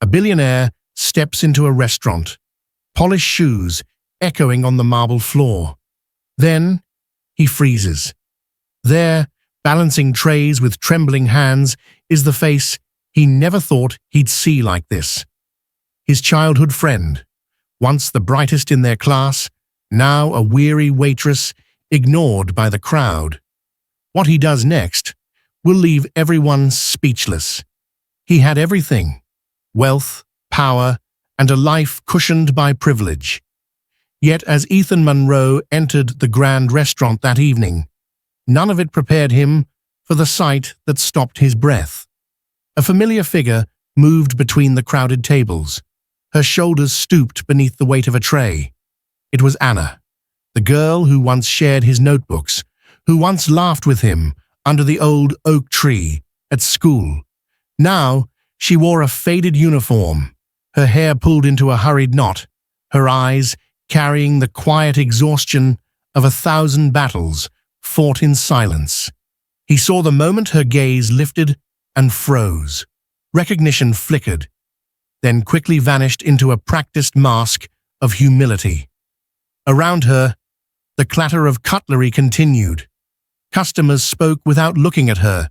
A billionaire steps into a restaurant, polished shoes echoing on the marble floor. Then he freezes. There, balancing trays with trembling hands, is the face he never thought he'd see like this. His childhood friend, once the brightest in their class, now a weary waitress, ignored by the crowd. What he does next will leave everyone speechless. He had everything: wealth, power, and a life cushioned by privilege. Yet as Ethan Monroe entered the grand restaurant that evening, none of it prepared him for the sight that stopped his breath. A familiar figure moved between the crowded tables. Her shoulders stooped beneath the weight of a tray. It was Anna, the girl who once shared his notebooks, who once laughed with him under the old oak tree at school. Now she wore a faded uniform, her hair pulled into a hurried knot, her eyes carrying the quiet exhaustion of 1,000 battles fought in silence. He saw the moment her gaze lifted and froze. Recognition flickered, then quickly vanished into a practiced mask of humility. Around her, the clatter of cutlery continued. Customers spoke without looking at her,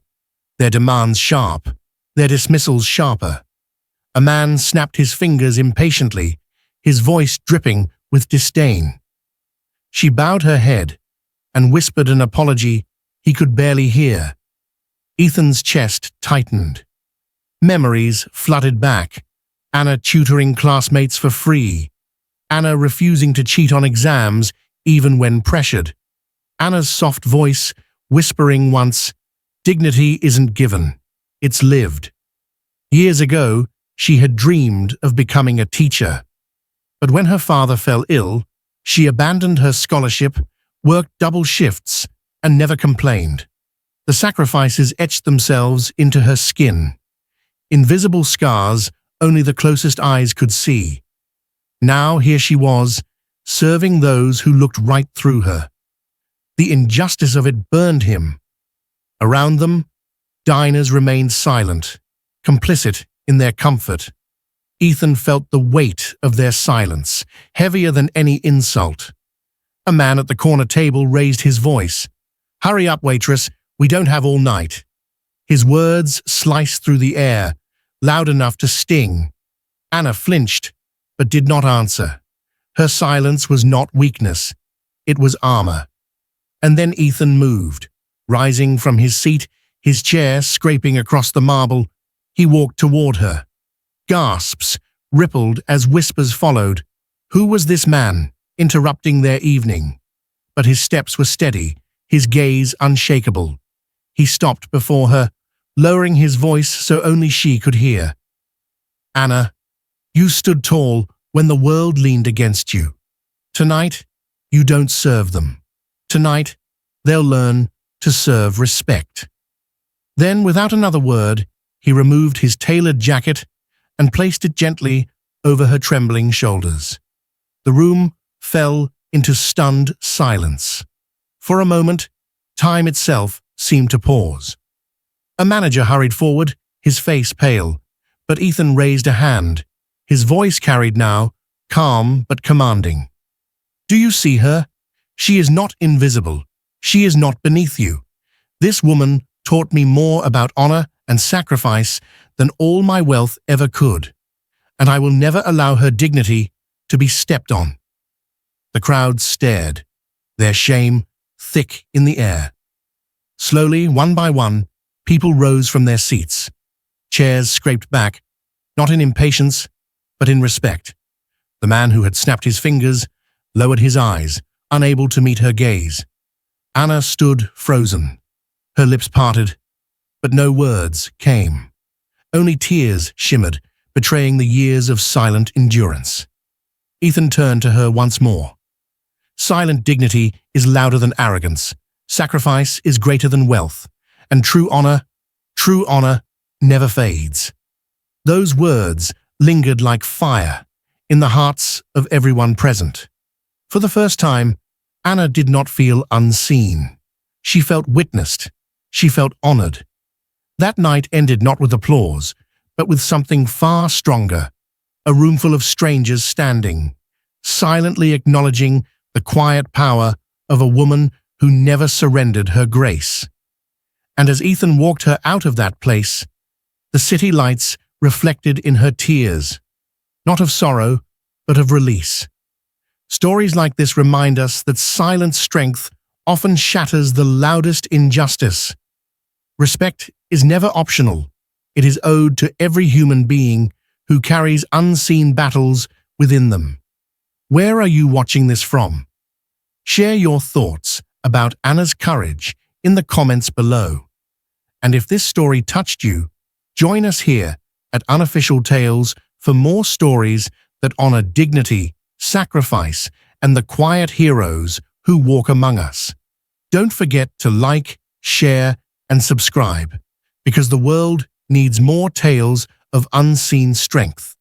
their demands sharp, their dismissals sharper. A man snapped his fingers impatiently, his voice dripping with disdain. She bowed her head and whispered an apology he could barely hear. Ethan's chest tightened. Memories flooded back. Anna tutoring classmates for free. Anna refusing to cheat on exams even when pressured. Anna's soft voice whispering once, "Dignity isn't given, it's lived." Years ago, she had dreamed of becoming a teacher. But when her father fell ill, she abandoned her scholarship, worked double shifts, and never complained. The sacrifices etched themselves into her skin. Invisible scars only the closest eyes could see. Now here she was, serving those who looked right through her. The injustice of it burned him. Around them, diners remained silent, complicit in their comfort. Ethan felt the weight of their silence, heavier than any insult. A man at the corner table raised his voice. "Hurry up, waitress, we don't have all night." His words sliced through the air, loud enough to sting. Anna flinched, but did not answer. Her silence was not weakness, it was armor. And then Ethan moved. Rising from his seat, his chair scraping across the marble, he walked toward her. Gasps rippled as whispers followed. Who was this man, interrupting their evening? But his steps were steady, his gaze unshakable. He stopped before her, lowering his voice so only she could hear. "Anna, you stood tall when the world leaned against you. Tonight, you don't serve them. Tonight, they'll learn to serve respect." Then, without another word, he removed his tailored jacket and placed it gently over her trembling shoulders. The room fell into stunned silence. For a moment, time itself seemed to pause. A manager hurried forward, his face pale, but Ethan raised a hand. His voice carried now, calm but commanding. "Do you see her? She is not invisible. She is not beneath you. This woman taught me more about honor and sacrifice than all my wealth ever could, and I will never allow her dignity to be stepped on." The crowd stared, their shame thick in the air. Slowly, one by one, people rose from their seats. Chairs scraped back, not in impatience, but in respect. The man who had snapped his fingers lowered his eyes, unable to meet her gaze. Anna stood frozen, her lips parted, but no words came. Only tears shimmered, betraying the years of silent endurance. Ethan turned to her once more. "Silent dignity is louder than arrogance. Sacrifice is greater than wealth. And true honor never fades." Those words lingered like fire in the hearts of everyone present. For the first time, Anna did not feel unseen. She felt witnessed. She felt honored. That night ended not with applause, but with something far stronger, a roomful of strangers standing, silently acknowledging the quiet power of a woman who never surrendered her grace. And as Ethan walked her out of that place, the city lights reflected in her tears, not of sorrow, but of release. Stories like this remind us that silent strength often shatters the loudest injustice. Respect is never optional. It is owed to every human being who carries unseen battles within them. Where are you watching this from? Share your thoughts about Anna's courage in the comments below. And if this story touched you, join us here at Unofficial Tales for more stories that honor dignity, sacrifice, and the quiet heroes who walk among us. Don't forget to like, share, and subscribe, because the world needs more tales of unseen strength.